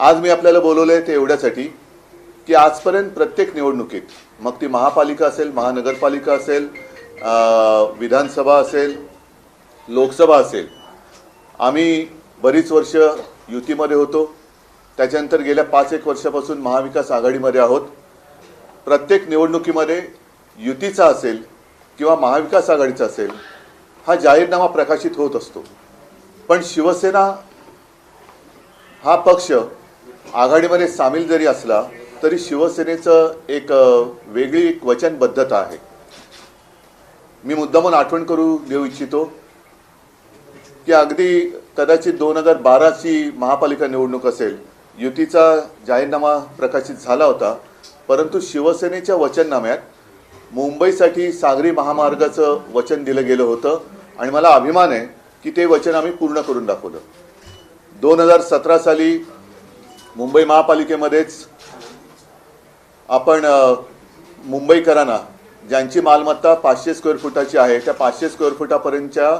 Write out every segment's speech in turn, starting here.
आज मी आपल्याला बोलवलंय ते एवढ्यासाठी की आजपर्यंत प्रत्येक निवडणुकीत, मग ती महापालिका असेल, महानगरपालिका असेल, विधानसभा असेल, लोकसभा असेल, आम्ही बरीच वर्ष युतीमध्ये होतो. त्याच्यानंतर गेल्या 5-1 वर्षापासून महाविकास आघाडीमध्ये आहोत. प्रत्येक निवडणुकीमध्ये युतीचा असेल किंवा महाविकास आघाडीचा असेल हा जाहीरनामा प्रकाशित होत असतो. पण शिवसेना हा पक्ष आघाडीमध्ये सामील जरी असला तरी शिवसेनेचं एक वेगळी वचनबद्धता आहे. मी मुद्दामून आठवण करू देऊ इच्छितो की अगदी कदाचित 2012ची महापालिका निवडणूक असेल, युतीचा जाहीरनामा प्रकाशित झाला होता, परंतु शिवसेनेच्या वचननाम्यात मुंबईसाठी सागरी महामार्गाचं वचन दिलं गेलं होतं आणि मला अभिमान आहे की ते वचन आम्ही पूर्ण करून दाखवलं. 2017 साली मुंबई महापालिकेमध्येच आपण मुंबईकरांना ज्यांची मालमत्ता 500 स्क्वेअर फुटाची आहे त्या 500 स्क्वेअर फुटापर्यंतच्या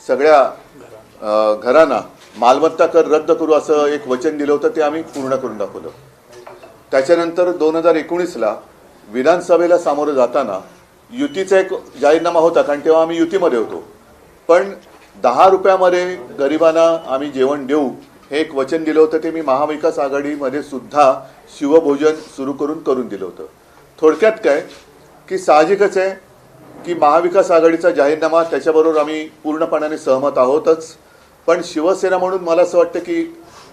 सगळ्या घरांना मालमत्ता कर रद्द करू असं एक वचन दिलं होतं, ते आम्ही पूर्ण करून दाखवलं. त्याच्यानंतर 2019ला विधानसभेला सामोरं जाताना युतीचा एक जाहीरनामा होता, कारण तेव्हा आम्ही युतीमध्ये होतो, पण 10 रुपयामध्ये गरिबांना आम्ही जेवण देऊ हे एक वचन दिलं होतं. ते मी महाविकास आघाडीमध्ये सुद्धा शिवभोजन सुरू करून दिलं होतं. थोडक्यात काय की साहजिकच आहे की महाविकास आघाडीचा जाहीरनामा त्याच्याबरोबर आम्ही पूर्णपणाने सहमत आहोतच, पण शिवसेना म्हणून मला असं वाटतं की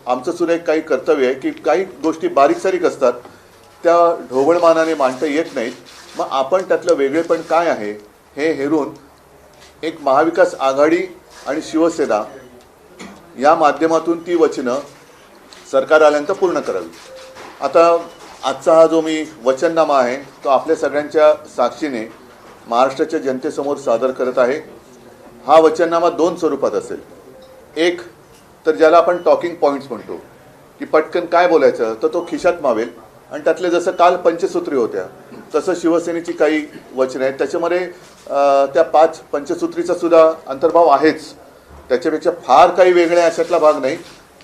आमचं सुद्धा एक काही कर्तव्य आहे की काही गोष्टी बारीक सारीक असतात त्या ढोबळमानाने मांडता येत नाहीत. मग आपण त्यातलं वेगळेपण काय आहे हे हेरून एक महाविकास आघाडी आणि शिवसेना या माध्यमातून ती वचनं सरकार आल्यानंतर पूर्ण करावी. आता आजचा हा जो मी वचननामा आहे तो आपल्या सगळ्यांच्या साक्षीने महाराष्ट्राच्या जनतेसमोर सादर करत आहे. हा वचननामा 2 स्वरूपात असेल. एक तर ज्याला आपण टॉकिंग पॉईंट्स म्हणतो की पटकन काय बोलायचं तर तो खिशात मावेल, आणि त्यातले जसं काल पंचसूत्री होत्या तसं शिवसेनेची काही वचनं आहेत. त्याच्यामध्ये त्या 5 पंचसूत्रीचा सुद्धा अंतर्भाव आहेच. त्याच्यापेक्षा फार काही वेगळ्या अशातला भाग नाही,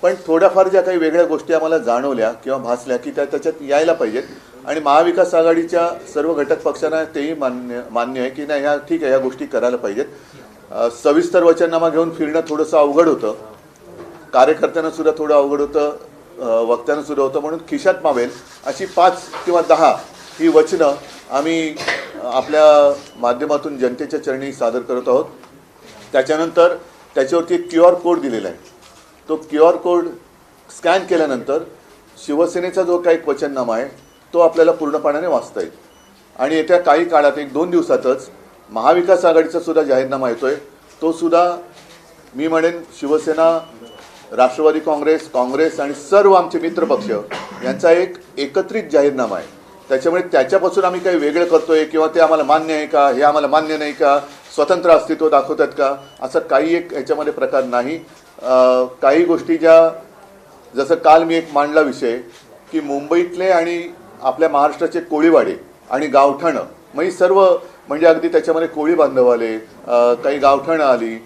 पण थोड्याफार ज्या काही वेगळ्या गोष्टी आम्हाला जाणवल्या किंवा भासल्या की त्या त्याच्यात यायला पाहिजेत. आणि महाविकास आघाडीच्या सर्व घटक पक्षांना तेही मान्य आहे की नाही, ह्या ठीक आहे, ह्या गोष्टी करायला पाहिजेत. सविस्तर वचननामा घेऊन फिरणं थोडंसं अवघड होतं, कार्यकर्त्यांना सुद्धा थोडं अवघड होतं, वक्त्यांना सुद्धा होतं, म्हणून खिशात मावेल अशी 5 किंवा 10 ही वचनं आम्ही आपल्या माध्यमातून जनतेच्या चरणी सादर करत आहोत. त्याच्यानंतर त्याच्यावरती एक QR कोड दिलेला आहे. तो QR कोड स्कॅन केल्यानंतर शिवसेनेचा जो काही वचननामा आहे तो आपल्याला पूर्णपणाने वाचता येईल. आणि येत्या काही काळात 1-2 दिवसातच महाविकास आघाडीचा सुद्धा जाहीरनामा येतोय. तो सुद्धा मी म्हणेन शिवसेना, राष्ट्रवादी काँग्रेस आणि सर्व आमचे मित्रपक्ष यांचा एक एकत्रित जाहीरनामा आहे. त्याच्यामुळे त्याच्यापासून आम्ही काही वेगळं करतोय किंवा ते आम्हाला मान्य आहे का, हे आम्हाला मान्य नाही का, स्वतंत्र अस्तित्व दाखवतात का, असं काही एक याच्यामध्ये प्रकार नाही. काही गोष्टी ज्या जसं काल मी एक मांडला विषय की मुंबईतले आणि आपल्या महाराष्ट्राचे कोळीवाडे आणि गावठाणं, मग सर्व म्हणजे अगदी त्याच्यामध्ये कोळी बांधव आले, काही गावठाणं आली,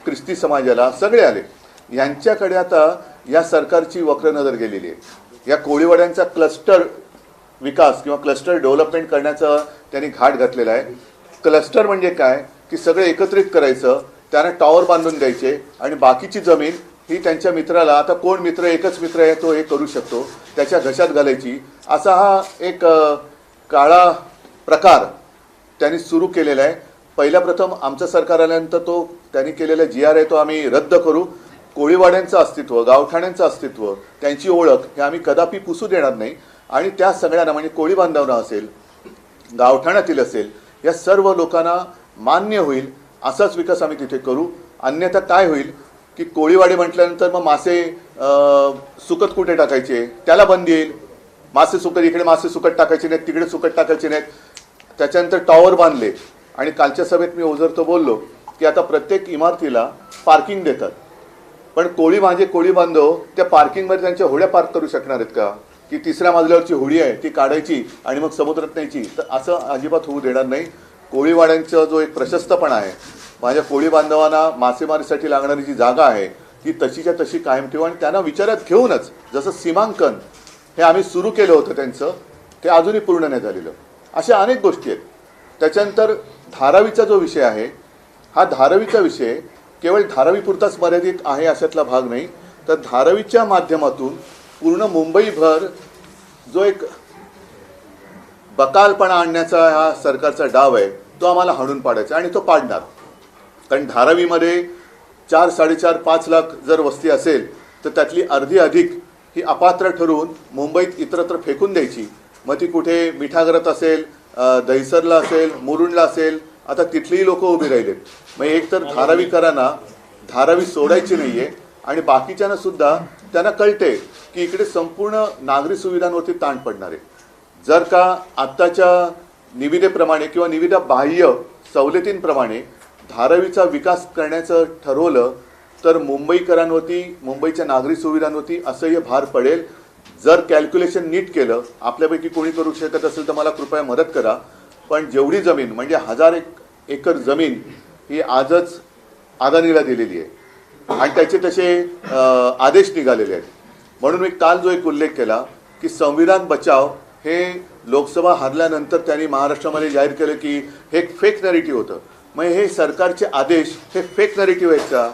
ख्रिस्ती समाजाला सगळे आले. यांच्याकडे आता या सरकारची वक्र नजर गेलेली आहे. या कोळीवाड्यांचा क्लस्टर विकास किंवा क्लस्टर डेव्हलपमेंट करण्याचा त्यांनी घाट घातलेला आहे. क्लस्टर म्हणजे काय की सगळे एकत्रित करायचं, त्यांना टॉवर बांधून द्यायचे आणि बाकीची जमीन ही त्यांच्या मित्राला, आता कोण मित्र, एकच मित्र आहे तो हे करू शकतो, त्याच्या घशात घालायची, असा हा एक काळा प्रकार त्यांनी सुरू केलेला आहे. पहिल्या प्रथम आमचं सरकार आल्यानंतर तो त्यांनी केलेला GR आहे तो आम्ही रद्द करू. कोळीवाड्यांचं अस्तित्व, गावठाण्यांचं अस्तित्व, त्यांची ओळख हे आम्ही कदापि पुसू देणार नाही. आणि त्या सगळ्यांना म्हणजे कोळी बांधवांना असेल, गावठाणातील असेल, या सर्व लोकांना मान्य होईल असाच विकास आम्ही तिथे करू. अन्यथा काय होईल की कोळीवाडे म्हटल्यानंतर मग मासे सुकत कुठे टाकायचे त्याला बंदी येईल. मासे सुकत इकडे मासे सुकत टाकायचे नाहीत, तिकडे सुकत टाकायचे नाहीत. त्याच्यानंतर टॉवर बांधले आणि कालच्या सभेत मी ओझरतो बोललो की आता प्रत्येक इमारतीला पार्किंग देतात, पण कोळी बांधव त्या पार्किंगमध्ये त्यांच्या होड्या पार्क करू शकणार आहेत का, की 3ऱ्या मजल्यावरची होडी आहे ती काढायची आणि मग समुद्रात न्यायची? तर असं अजिबात होऊ देणार नाही. कोळीवाड्यांचा जो एक प्रशस्तपणा आहे, माझ्या कोळी बांधवांना मासेमारीसाठी लागणारी जी जागा आहे ती तशीच्या तशी कायम ठेवू आणि त्यांना विचारात घेऊनच जसं सीमांकन हे आम्ही सुरू केलं होतं त्यांचं, ते अजूनही पूर्ण नाही झालेलं. अशा अनेक गोष्टी आहेत. त्याच्यानंतर धारावीचा जो विषय आहे, हा धारावीचा विषय केवळ धारावीपुरताच मर्यादित आहे अशातला भाग नाही, तर धारावीच्या माध्यमातून पूर्ण मुंबईभर जो एक बकालपणा आणण्याचा हा सरकारचा डाव आहे तो आम्हाला हाणून पाडायचा आणि तो पाडणार. कारण धारावीमध्ये 4, 4.5, 5 लाख जर वस्ती असेल तर त्यातली अर्धी अधिक ही अपात्र ठरवून मुंबईत इतरत्र फेकून द्यायची. मग ती कुठे मिठागरात असेल, दहिसरला असेल, मुरुडला असेल, आता तिथलीही लोक उभी राहिलेत. मग एक तर धारावीकरांना धारावी सोडायची नाहीये आणि बाकीच्यांना सुद्धा त्यांना कळते की इकडे संपूर्ण नागरी सुविधांवरती ताण पडणार आहे. जर का आत्ताच्या निविदेप्रमाणे किंवा निविदा बाह्य सवलतींप्रमाणे धारावीचा विकास करण्याचं ठरवलं तर मुंबईकरांवरती, मुंबईच्या नागरी सुविधांवरती असह्य भार पडेल. जर कॅल्क्युलेशन नीट केलं, आपल्यापैकी कोणी करू शकत असेल तर मला कृपया मदत करा, पण जेवढी जमीन म्हणजे 1000 एकर जमीन ही आजच अदानीला दिलेली आहे आणि त्याचे तसे आदेश निघालेले आहेत. म्हणून मी काल जो एक उल्लेख केला की संविधान बचाव हे लोकसभा हारल्यानंतर त्यांनी महाराष्ट्रामध्ये जाहीर केलं की हे एक फेक नरेटिव्ह होतं. मग हे सरकारचे आदेश हे फेक नरेटिव्ह आहेत का?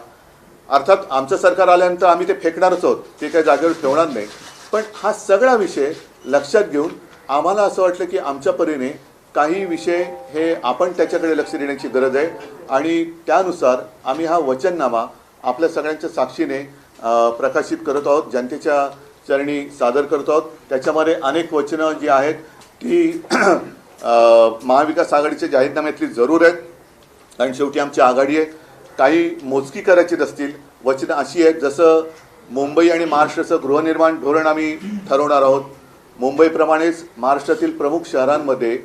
अर्थात आमचं सरकार आल्यानंतर आम्ही ते फेकणारच आहोत, ते काही जागेवर ठेवणार नाही. पण हा सगळा विषय लक्षात घेऊन आम्हाला असं वाटलं की आमच्या परीने काही विषय हे आपण त्याच्याकडे लक्ष देण्याची गरज आहे आणि त्यानुसार आम्ही हा वचननामा आपल्या सगळ्यांच्या साक्षीने प्रकाशित करत आहोत, जनतेच्या चरणी सादर करतो आहोत. त्याच्यामध्ये अनेक वचनं जी आहेत ती महाविकास आघाडीच्या जाहीरनाम्यातली जरूर आहेत, कारण शेवटी आमची आघाडी आहे. काही मोजकी करायची असतील वचनं अशी आहेत, जसं मुंबई आणि महाराष्ट्राचं गृहनिर्माण धोरण आम्ही ठरवणार आहोत. मुंबईप्रमाणेच महाराष्ट्रातील प्रमुख शहरांमध्ये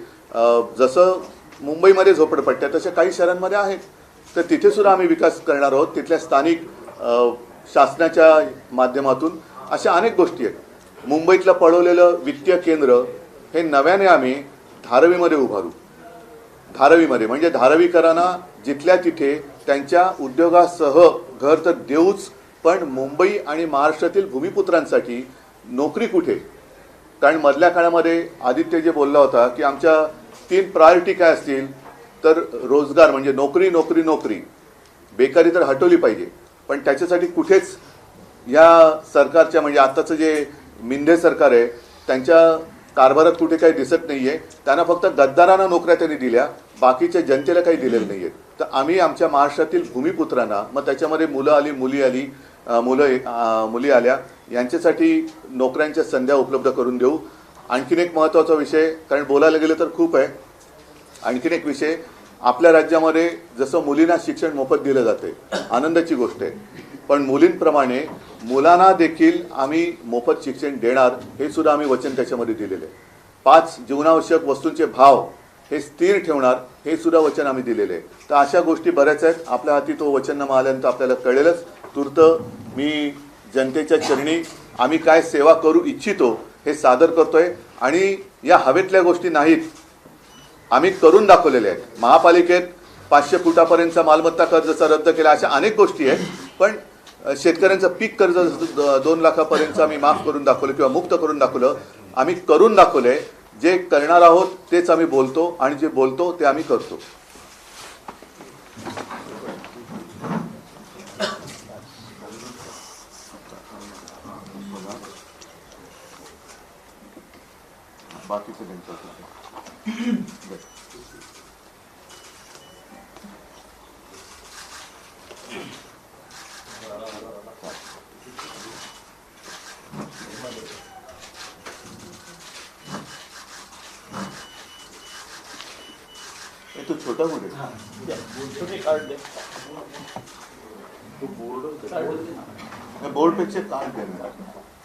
जसं मुंबईमध्ये झोपडपट्ट्या तशा काही शहरांमध्ये आहेत, तर तिथे सुद्धा आम्ही विकास करणार आहोत. तिथल्या स्थानिक शासनाच्या माध्यमातून अशा अनेक गोष्टी आहेत. मुंबईतलं पळवलेलं वित्तीय केंद्र हे नव्याने आम्ही धारावीमध्ये उभारू. धारावीमध्ये म्हणजे धारावीकरांना जिथल्या तिथे त्यांच्या उद्योगासह घर तर देऊच, पण मुंबई आणि महाराष्ट्रातील भूमिपुत्रांसाठी नोकरी कुठे? कारण मधल्या काळामध्ये आदित्य जे बोलला होता की आमच्या 3 प्रायोरिटी काय असतील, तर रोजगार म्हणजे नोकरी नोकरी नोकरी, बेकारी तर हटवली पाहिजे. पण त्याच्यासाठी कुठेच या सरकारच्या म्हणजे आत्ताचं जे मिंधे सरकार आहे त्यांच्या कारभारात कुठे काही दिसत नाही आहे. त्यांना फक्त गद्दारांना नोकऱ्या त्यांनी दिल्या, बाकीच्या जनतेला काही दिलेलं नाही आहेत. तर आम्ही आमच्या महाराष्ट्रातील भूमिपुत्रांना, मग त्याच्यामध्ये मुलं आली, मुली आली, मुली आल्या, यांच्यासाठी नोकऱ्यांच्या संध्या उपलब्ध करून देऊ. आणखीन एक महत्त्वाचा विषय, कारण बोलायला गेलं तर खूप आहे, आणखीन एक विषय, आपल्या राज्यामध्ये जसं मुलींना शिक्षण मोफत दिलं जाते, आनंदाची गोष्ट आहे, पण मुलींप्रमाणे मुलांना देखील आम्ही मोफत शिक्षण देणार हे सुद्धा आम्ही वचन त्याच्यामध्ये दिलेलं आहे. 5 जीवनावश्यक वस्तूंचे भाव हे स्थिर ठेवणार हे सुद्धा वचन आम्ही दिलेले आहे. तर अशा गोष्टी बऱ्याच आहेत. आपल्या हाती तो वचननामा आल्यानंतर आपल्याला कळेलच. तूर्त मी जनतेच्या चरणी आम्ही काय सेवा करू इच्छितो हे सादर करतोय आणि या हवेतल्या गोष्टी नाहीत, आम्ही करून दाखवलेल्या आहेत. महापालिकेत 500 फुटापर्यंतचा मालमत्ता कर जसा रद्द केला, अशा अनेक गोष्टी आहेत. पण शेतकऱ्यांचं पीक कर्ज 2 लाखापर्यंत आम्ही माफ करून दाखवलं किंवा मुक्त करून दाखवलं. आम्ही करून दाखवलंय. जे करणार आहोत तेच आम्ही बोलतो आणि जे बोलतो ते आम्ही करतो. बाकीचं तो छोटा बोर्ड बोर्डपेक्षा कार्ड देणार.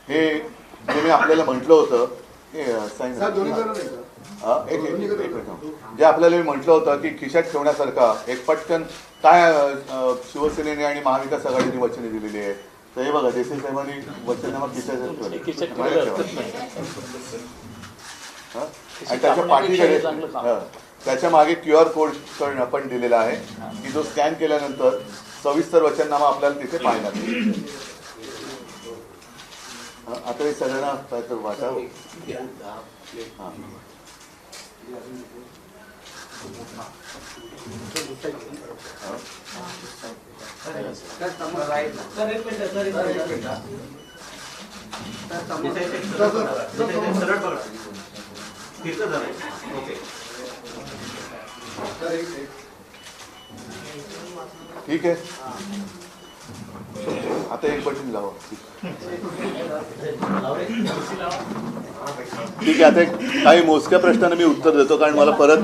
हे जे मी आपल्याला म्हटलं होतं जे आपल्याला मी म्हटलं होतं की खिशात ठेवण्यासारखा एक पटकन काय शिवसेनेने आणि महाविकास आघाडीने वचने दिलेली आहे. तर हे बघा, देसाई साहेबांनी वचननामा खिशात आणि त्याच्या पाठीकडे त्याच्या मागे QR कोड पण दिलेला आहे की जो स्कॅन केल्यानंतर सविस्तर वचननामा आपल्याला तिथे पाहण्यात येईल. आता हे सगळ्यांना वाटावं. हां. ठीक आहे. आता एक बटन लावा. ठीक आहे. आता काही मोजक्या प्रश्नांना मी उत्तर देतो कारण मला परत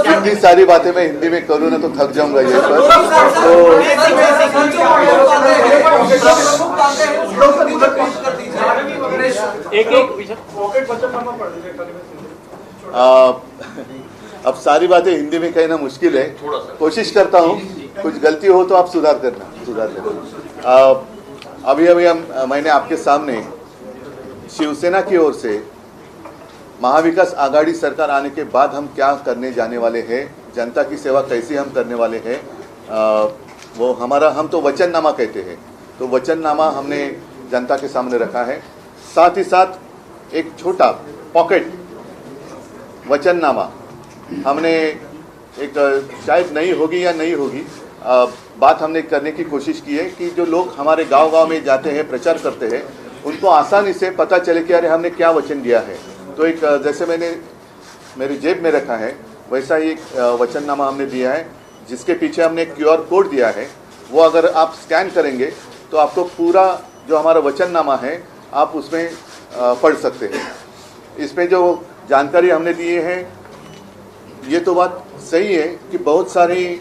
इतनी सारी बातें मैं हिंदी में करूँ ना तो थक जाऊंगा ये पर. अब सारी बातें हिंदी में कहना मुश्किल है. कोशिश करता हूँ. कुछ गलती हो तो आप सुधार देना. अभी मैंने आपके सामने शिवसेना की ओर से महाविकास आघाड़ी सरकार आने के बाद हम क्या करने जाने वाले हैं, जनता की सेवा कैसी हम करने वाले हैं, वो हम तो वचननामा कहते हैं. तो वचननामा हमने जनता के सामने रखा है. साथ ही साथ एक छोटा पॉकेट वचननामा हमने एक शायद नहीं होगी या नहीं होगी बात हमने करने की कोशिश की है कि जो लोग हमारे गांव-गांव में जाते हैं, प्रचार करते हैं, उनको आसानी से पता चले कि अरे हमने क्या वचन दिया है. तो एक जैसे मैंने मेरी जेब में रखा है वैसा ही एक वचननामा हमने दिया है जिसके पीछे हमने एक QR कोड दिया है. वो अगर आप स्कैन करेंगे तो आपको पूरा जो हमारा वचननामा है आप उसमें पढ़ सकते हैं. इसमें जो जानकारी हमने दी है ये तो बात सही है कि बहुत सारी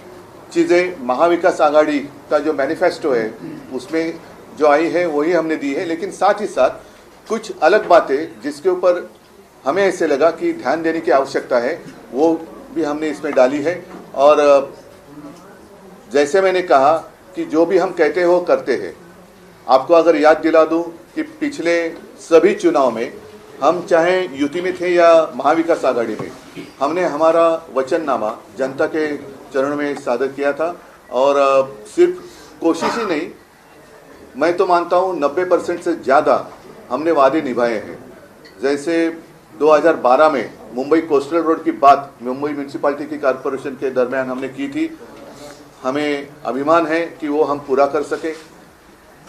चीज़ें महाविकास आघाड़ी का जो मैनिफेस्टो है उसमें जो आई है वही हमने दी है. लेकिन साथ ही साथ कुछ अलग बातें जिसके ऊपर हमें ऐसे लगा कि ध्यान देने की आवश्यकता है वो भी हमने इसमें डाली है. और जैसे मैंने कहा कि जो भी हम कहते हैं वो करते हैं. आपको अगर याद दिला दूं कि पिछले सभी चुनाव में हम चाहे यूटी में थे या महाविकास आघाड़ी में, हमने हमारा वचननामा जनता के चरण में सादर किया था. और सिर्फ कोशिश ही नहीं, मैं तो मानता हूँ 90% से ज़्यादा हमने वादे निभाए हैं. जैसे 2012 में मुंबई कोस्टल रोड की बात मुंबई म्यूनसिपालिटी की कॉरपोरेशन के दरमियान हमने की थी. हमें अभिमान है कि वो हम पूरा कर सके.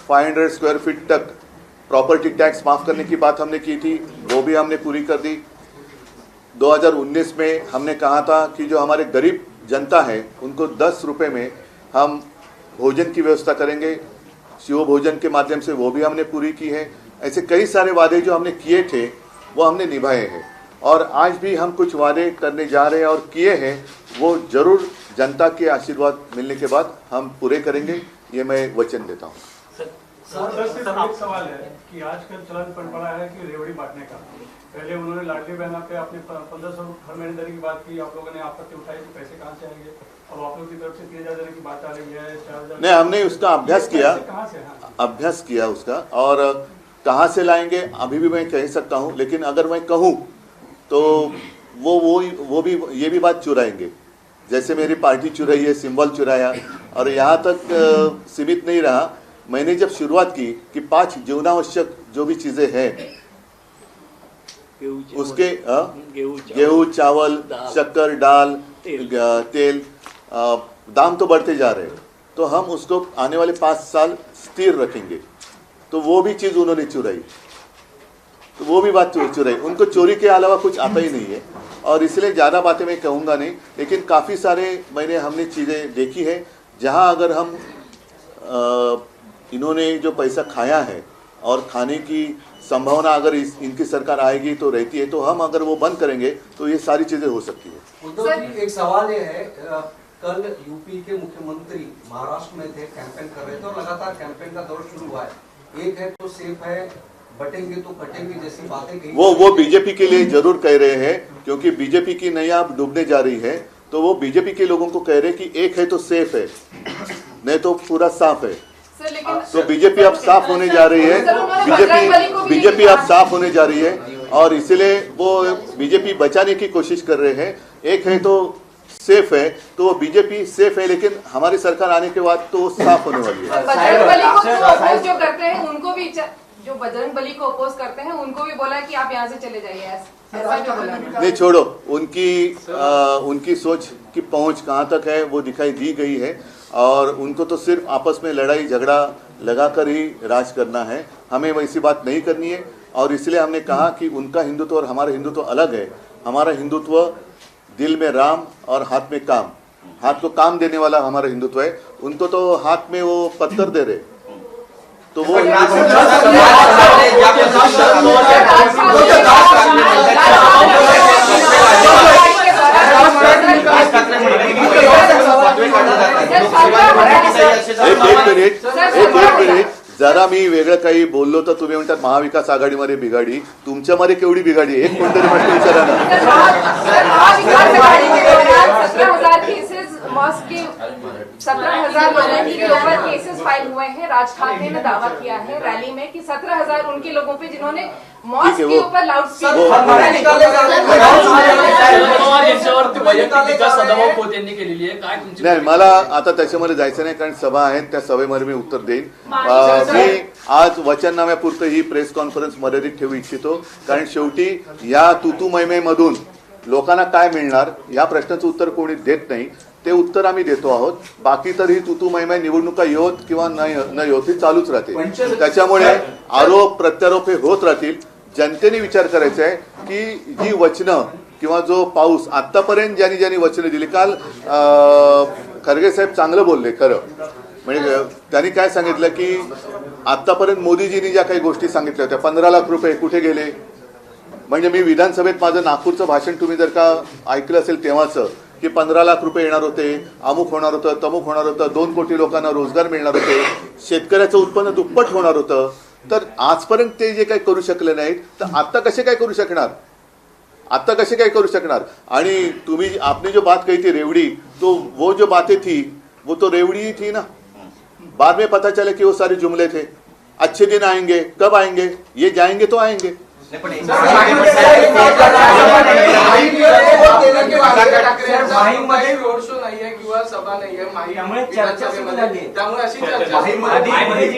500 स्क्वायर फीट तक प्रॉपर्टी टैक्स माफ़ करने की बात हमने की थी, वो भी हमने पूरी कर दी. 2019 में हमने कहा था कि जो हमारे गरीब जनता है उनको 10 रुपये में हम भोजन की व्यवस्था करेंगे. शिव भोजन के माध्यम से वो भी हमने पूरी की है. ऐसे कई सारे वादे जो हमने किए थे वो हमने निभाए हैं. और आज भी हम कुछ वादे करने जा रहे हैं और किए हैं, वो जरूर जनता के आशीर्वाद मिलने के बाद हम पूरे करेंगे, ये मैं वचन देता हूँ. सर एक सवाल है कि आजकल चलन पड़ पड़ा है कि रेवड़ी बांटने का. पहले उन्होंने लाडली बहना पे अपने 1500 हर महीने देने की बात की, आप लोगों ने आपत्ति उठाई कि पैसे कहाँ से आएंगे. अब आप लोगों की तरफ से 3000 देने की बात आ रही है, 4000. नहीं, हमने उसका अभ्यास किया. कहाँ से? अभ्यास किया उसका. और कहाँ से लाएंगे अभी भी मैं कह सकता हूँ, लेकिन अगर मैं कहूँ तो वो भी ये भी बात चुराएंगे. जैसे मेरी पार्टी चुराई है, सिंबल चुराया. और यहाँ तक सीमित नहीं रहा. मैंने जब शुरुआत की कि 5 जीवनावश्यक जो भी चीज़ें हैं उसके गेहूँ, चावल, शक्कर, दाल, तेल दाम तो बढ़ते जा रहे हैं, तो हम उसको आने वाले 5 साल स्थिर रखेंगे. तो वो भी चीज़ उन्होंने चुराई. तो वो भी बात चुराई. उनको चोरी के अलावा कुछ आता ही नहीं है. और इसलिए ज़्यादा बातें मैं कहूँगा नहीं, लेकिन काफ़ी सारे हमने चीज़ें देखी है जहाँ अगर हम इन्होंने जो पैसा खाया है और खाने की संभावना अगर इनकी सरकार आएगी तो रहती है, तो हम अगर वो बंद करेंगे तो ये सारी चीज़ें हो सकती है. उद्धव जी, एक सवाल ये है, कल यूपी के मुख्यमंत्री महाराष्ट्र में थे, कैंपेन कर रहे थे और लगातार कैंपेन का दौर शुरू हुआ है. एक है तो सेफ है, बटेंगे तो कटेंगे जैसी बातें कही. वो बीजेपी के लिए जरूर कह रहे हैं, क्योंकि बीजेपी की नैया डूबने जा रही है. तो वो बीजेपी के लोगों को कह रहे हैं कि एक है तो सेफ है, नहीं तो पूरा साफ है. तो बीजेपी अब साफ होने जा रही है. बीजेपी अब साफ होने जा रही है. और इसलिए वो बीजेपी बचाने की कोशिश कर रहे हैं। एक है तो सेफ है, तो बीजेपी सेफ है, लेकिन हमारी सरकार आने के बाद तो साफ होने वाली है। बजरंगबली को अपोज जो करते हैं उनको भी, जो बजरंगबली को अपोज करते हैं उनको भी बोला कि आप यहाँ से चले जाइए, ऐसा भी बोला। नहीं छोड़ो, उनकी सोच की पहुंच कहाँ तक है वो दिखाई दी गई है, और उनको तो सिर्फ आपस में लड़ाई झगड़ा लगाकर ही राज करना है। हमें वैसी बात नहीं करनी है, और इसलिए हमने कहा कि उनका हिंदुत्व और हमारा हिंदुत्व अलग है। हमारा हिंदुत्व दिल में राम और हाथ में काम, हाथ को काम देने वाला हमारा हिंदुत्व है। उनको तो हाथ में वो पत्थर दे रहे, तो वो एक मिनिट जरा मी वेगळं काही बोललो तर तुम्ही म्हणतात महाविकास आघाडीमध्ये बिघाडी, तुमच्यामध्ये केवढी बिघाडी आहे? एक कोणतरी प्रश्न विचारा ना। 17,000 केसेस मॉस्क के 17,000 लोगों के ऊपर केसेस फाइल हुए हैं। राज ठाकरे ने दावा किया है रैली में कि 17,000 उनके लोगों पे जिन्होंने मॉस्क के ऊपर लाउड नाही, मला आता त्याच्यामध्ये जायचं नाही, कारण सभा आहेत, त्या सभेमध्ये मी उत्तर देईन। मी आज वचननाम्यापुरतं ही प्रेस कॉन्फरन्स मर्यादित ठेवू इच्छितो, कारण शेवटी या तुतू मैमेमधून लोकांना काय मिळणार या प्रश्नाचं उत्तर कोणी देत नाही, ते उत्तर आम्ही देतो आहोत। बाकी तर ही तुतू मैमे निवडणुका येवत किंवा न येवत ही चालूच राहते, त्याच्यामुळे आरोप प्रत्यारोप हे होत राहतील। जनतेने विचार करायचा आहे की जी वचनं किंवा जो पाऊस आतापर्यंत ज्यांनी वचनं दिली, काल खरगे साहेब चांगलं बोलले खरं, म्हणजे त्यांनी काय सांगितलं की आतापर्यंत मोदीजींनी ज्या काही गोष्टी सांगितल्या होत्या 15 लाख रुपये कुठे गेले। म्हणजे मी विधानसभेत माझं नागपूरचं भाषण तुम्ही जर का ऐकलं असेल तेव्हाचं, की 15 लाख रुपये येणार होते, अमुक होणार होतं, तमुक होणार होतं, 2 कोटी लोकांना रोजगार मिळणार होते, शेतकऱ्याचं उत्पन्न दुप्पट होणार होतं। तर आजपर्यंत ते जे काही करू शकले नाहीत, तर आता कसे काय करू शकणार? आता कसे काय करू शकणार? आणि तुम्ही आपने जो बात कही थी रेवड़ी, तो वो जो बातें थी वो तो रेवड़ी ही थी ना। बाद में पता चला कि वो सारे जुमले थे। अच्छे दिन आएंगे, कब आएंगे? ये जाएंगे तो आएंगे। रोड शो नाही आहे किंवा सभा नाही आहे, त्यामुळे चर्चा सुरू झाली आहे। त्यामुळे अशी चर्चा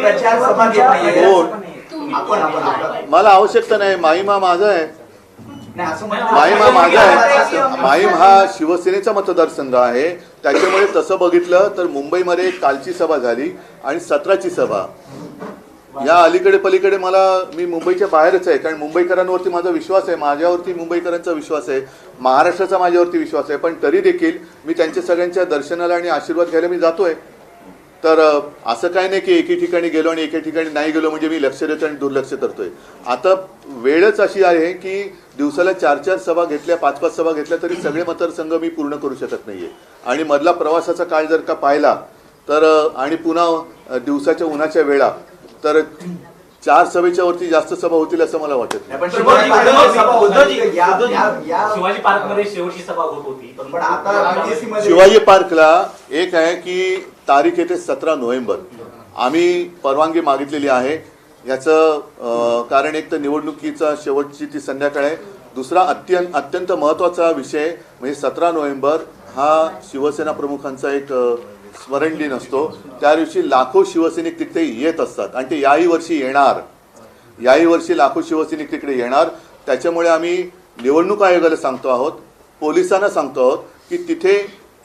प्रचार सभा घेत नाहीये। मला आवश्यकता नाही, माहीमा माझा आहे, माहीम हा माझा आहे। माहीम हा शिवसेनेचा मतदारसंघ आहे, त्याच्यामुळे तसं बघितलं तर मुंबईमध्ये कालची सभा झाली आणि 17ची सभा। या अलीकडे पलीकडे मी मुंबईच्या बाहेरच आहे, कारण मुंबईकरांवरती माझा विश्वास आहे, माझ्यावरती मुंबईकरांचा विश्वास आहे, महाराष्ट्राचा माझ्यावरती विश्वास आहे, पण तरी देखील मी त्यांच्या सगळ्यांच्या दर्शनाला आणि आशीर्वाद घ्यायला मी जातोय। तर असं काही नाही की एके ठिकाणी गेलो आणि एके ठिकाणी नाही गेलो म्हणजे मी लक्ष देतो आणि दुर्लक्ष करतोय। आता वेळच अशी आहे की दिवसाला 4-4 सभा घेतल्या, 5-5 सभा घेतल्या तरी सगळे मतदारसंघ मी पूर्ण करू शकत नाहीये। आणि मधला प्रवासाचा काळ जर का पाहिला तर आणि पुन्हा दिवसाच्या उन्हाच्या वेळा, तर 4 सभेच्या वरती जास्त सभा होतील असं मला वाटत नाही। शिवाजी पार्क मध्ये शेवटची सभा होत होती, पण आता शिवाजी पार्कला एक आहे की तारीख येते 17 नोव्हेंबर, आम्ही परवानगी मागितलेली आहे। याचं कारण एक तर निवडणुकीचा शेवटची ती संध्याकाळ आहे, दुसरा अत्यंत महत्त्वाचा विषय म्हणजे 17 नोव्हेंबर हा शिवसेना प्रमुखांचा एक स्मरण दिन असतो। त्या दिवशी लाखो शिवसैनिक तिथे येत असतात आणि ते याही वर्षी येणार, याही वर्षी लाखो शिवसैनिक तिकडे येणार। त्याच्यामुळे आम्ही निवडणूक आयोगाला सांगतो आहोत, पोलिसांना सांगतो आहोत की तिथे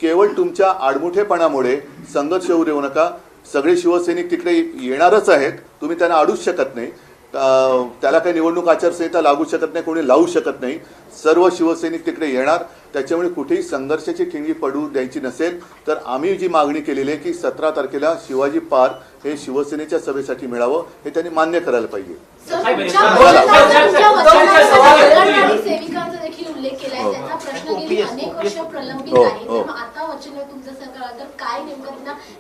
केवळ तुमच्या आडमुठेपणामुळे संघर्ष होऊ देऊ नका। सगळे शिवसैनिक तिकडे येणारच आहेत, तुम्ही त्यांना अडूच शकत नाही, त्याला काही निवडणूक आचारसंहिता लागू शकत नाही, कोणी लावू शकत नाही। सर्व शिवसैनिक तिकडे येणार, त्याच्यामुळे कुठेही संघर्षाची ठिणगी पडू द्यायची नसेल। तर आम्ही जी मागणी केलेली आहे की 17 तारखेला शिवाजी पार्क हे शिवसेनेच्या सभेसाठी मिळावं, हे त्यांनी मान्य करायला पाहिजे। सेविकांचा देखील उल्लेख केलाय, त्याचा प्रश्न गेली अनेक वर्ष प्रलंबित आहे, तर आता वचन तुमचं सरकार, तर काय नेमकं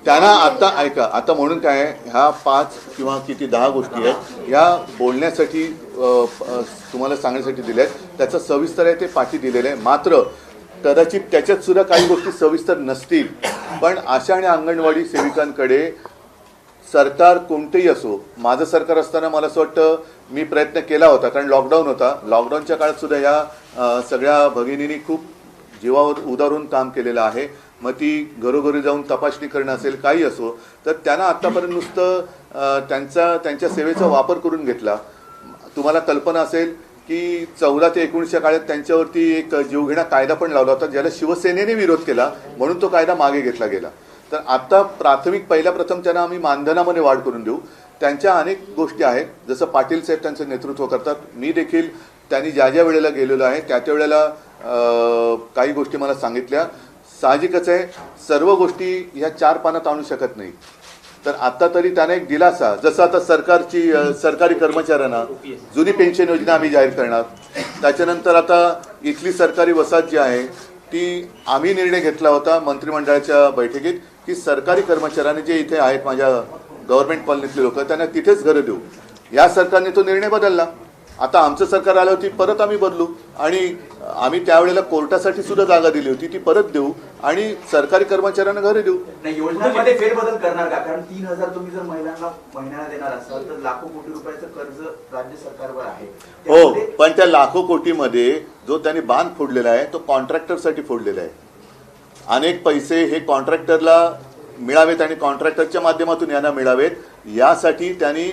त्यांना आता ऐका, आता म्हणून काय ह्या 5 किंवा किती 10 गोष्टी आहेत या बोलण्यासाठी तुम्हाला सांगण्यासाठी दिल्यात, त्याचं सविस्तर आहे ते पाठी दिलेलं आहे। मात्र कदाचित त्याच्यात सुद्धा काही गोष्टी सविस्तर नसतील, पण आशा आणि अंगणवाडी सेविकांकडे सरकार कोणतेही असो, माझं सरकार असताना मला असं वाटतं मी प्रयत्न केला होता, कारण लॉकडाऊन होता. लॉकडाऊनच्या काळात सुद्धा ह्या सगळ्या भगिनींनी खूप जीवावर उदारून काम केलेलं आहे. मग ती घरोघरी जाऊन तपासणी करणं असेल, काही असो, तर त्यांना आत्तापर्यंत नुसतं त्यांच्या सेवेचा वापर करून घेतला. तुम्हाला कल्पना असेल की 14 ते 19च्या काळात त्यांच्यावरती एक जीवघेणा कायदा पण लावला होता, ज्याला शिवसेनेने विरोध केला, म्हणून तो कायदा मागे घेतला गेला. तर आता पहिल्या प्रथम त्यांना आम्ही मानधनामध्ये वाढ करून देऊ. त्यांच्या अनेक गोष्टी आहेत, जसं पाटील साहेब त्यांचं नेतृत्व करतात. मी देखील त्यांनी ज्या ज्या वेळेला गेलेलो आहे त्या वेळेला काही गोष्टी मला सांगितल्या. साहजिकच आहे, सर्व गोष्टी ह्या 4 पानात आणू शकत नाही. तर आता तरी त्याने एक दिलासा, जसं आता सरकारी कर्मचाऱ्यांना जुनी पेन्शन योजना आम्ही जाहीर करणार. त्याच्यानंतर आता इथली सरकारी वसाहत जी आहे ती आम्ही निर्णय घेतला होता मंत्रिमंडळाच्या बैठकीत की सरकारी कर्मचाऱ्यांनी जे इथे आहेत माझ्या गव्हर्नमेंट कॉलनीतले लोक, त्यांना तिथेच घरं देऊ. या सरकारने तो निर्णय बदलला. आता आमचं सरकार आलं होती, परत आम्ही बदलू आणि आम्ही त्यावेळेला कोर्टासाठी सुद्धा जागा दिली होती, ती परत देऊ आणि सरकारी कर्मचाऱ्यांना घरे देऊ. नाही, योजनांमध्ये फेरबदल करणार का? कारण 3,000 तुम्ही जर महिन्याला देणार असाल तर लाखो कोटी रुपयाचं कर्ज राज्य सरकारवर आहे. हो, पण त्या लाखो कोटीमध्ये जो त्यांनी बांध फोडलेला आहे तो कॉन्ट्रॅक्टरसाठी फोडलेला आहे. अनेक पैसे हे कॉन्ट्रॅक्टरला मिळावेत आणि कॉन्ट्रॅक्टरच्या माध्यमातून यांना मिळावेत, यासाठी त्यांनी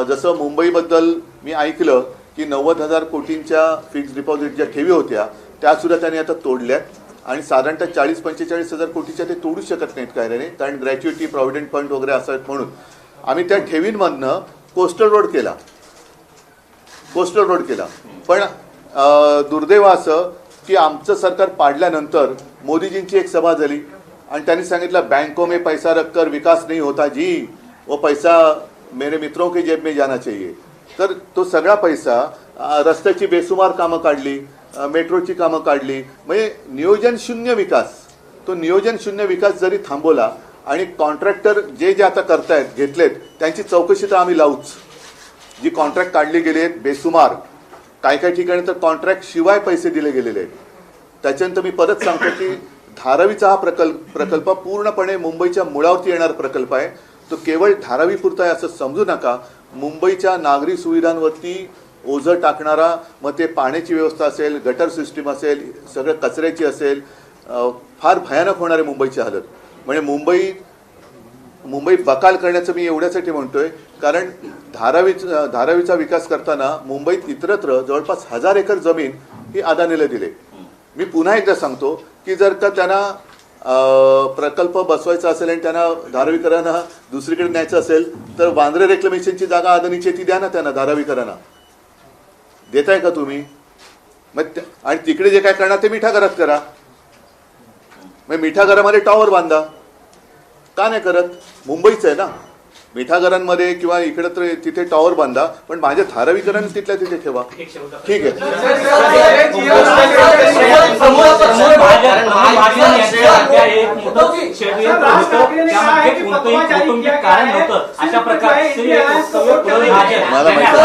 जसं मुंबईबद्दल मी ऐकलं की 90,000 कोटींच्या फिक्स्ड डिपॉझिट ज्या ठेवी होत्या त्या सुद्धा त्यांनी आता तोडल्यात आणि साधारणतः 40-45,000 कोटीच्या ते तोडू शकत नाहीत कायद्याने, कारण ग्रॅच्युइटी, प्रॉव्हिडंट फंड वगैरे असं म्हणून आम्ही त्या ठेवींमधनं कोस्टल रोड केला. पण दुर्दैव असं की आमचं सरकार पाडल्यानंतर मोदीजींची एक सभा झाली आणि त्यांनी सांगितलं बैंकों में पैसा रखकर विकास नहीं होता जी, वो पैसा मेरे मित्रों की जेब में जाना चाहिए. तर तो सगळा पैसा रस्त्याची बेसुमार कामं काढली, मेट्रोची कामं काढली, म्हणजे नियोजन शून्य विकास. तो नियोजन शून्य विकास जरी थांबवला आणि कॉन्ट्रॅक्टर जे आता करतायत घेतलेत त्यांची चौकशी तर आम्ही लावूच. जी कॉन्ट्रॅक्ट काढली गेली आहेत बेसुमार, काही ठिकाणी तर कॉन्ट्रॅक्ट शिवाय पैसे दिले गेलेले आहेत. त्याच्यानंतर मी परत सांगतो की धारावीचा हा प्रकल्प पूर्णपणे मुंबईच्या मुळावरती येणारा प्रकल्प आहे. तो केवळ धारावीपुरता आहे असं समजू नका. मुंबईच्या नागरी सुविधांवरती ओझं टाकणारा, मग ते पाण्याची व्यवस्था असेल, गटर सिस्टीम असेल, सगळं कचऱ्याची असेल, फार भयानक होणारे मुंबईची हालत. म्हणजे मुंबई बकाल करण्याचं मी एवढ्यासाठी म्हणतोय कारण धारावीचा विकास करताना मुंबईत इतरत्र जवळपास 1000 एकर जमीन ही अदानीला दिले. मी पुन्हा एकदा सांगतो की जर का त्यांना प्रकल्प बसवायचा असेल आणि त्यांना धारावीकरांना दुसरीकडे न्यायचं असेल तर वांद्रे रेक्लेमेशनची जागा अदानीची ती द्या ना, त्यांना धारावीकरांना देताय का तुम्ही? मग आणि तिकडे जे काय करणार ते मिठा घरात करा. मग मिठा घरामध्ये टॉवर बांधा, का नाही करत? मुंबईचं आहे ना, मिठा घरांमध्ये किंवा इकडे तर तिथे टॉवर बांधा, पण माझ्या धारावीकरांनी तिथल्या तिथे ठेवा. ठीक आहे. अशा प्रकारचे मला माहिती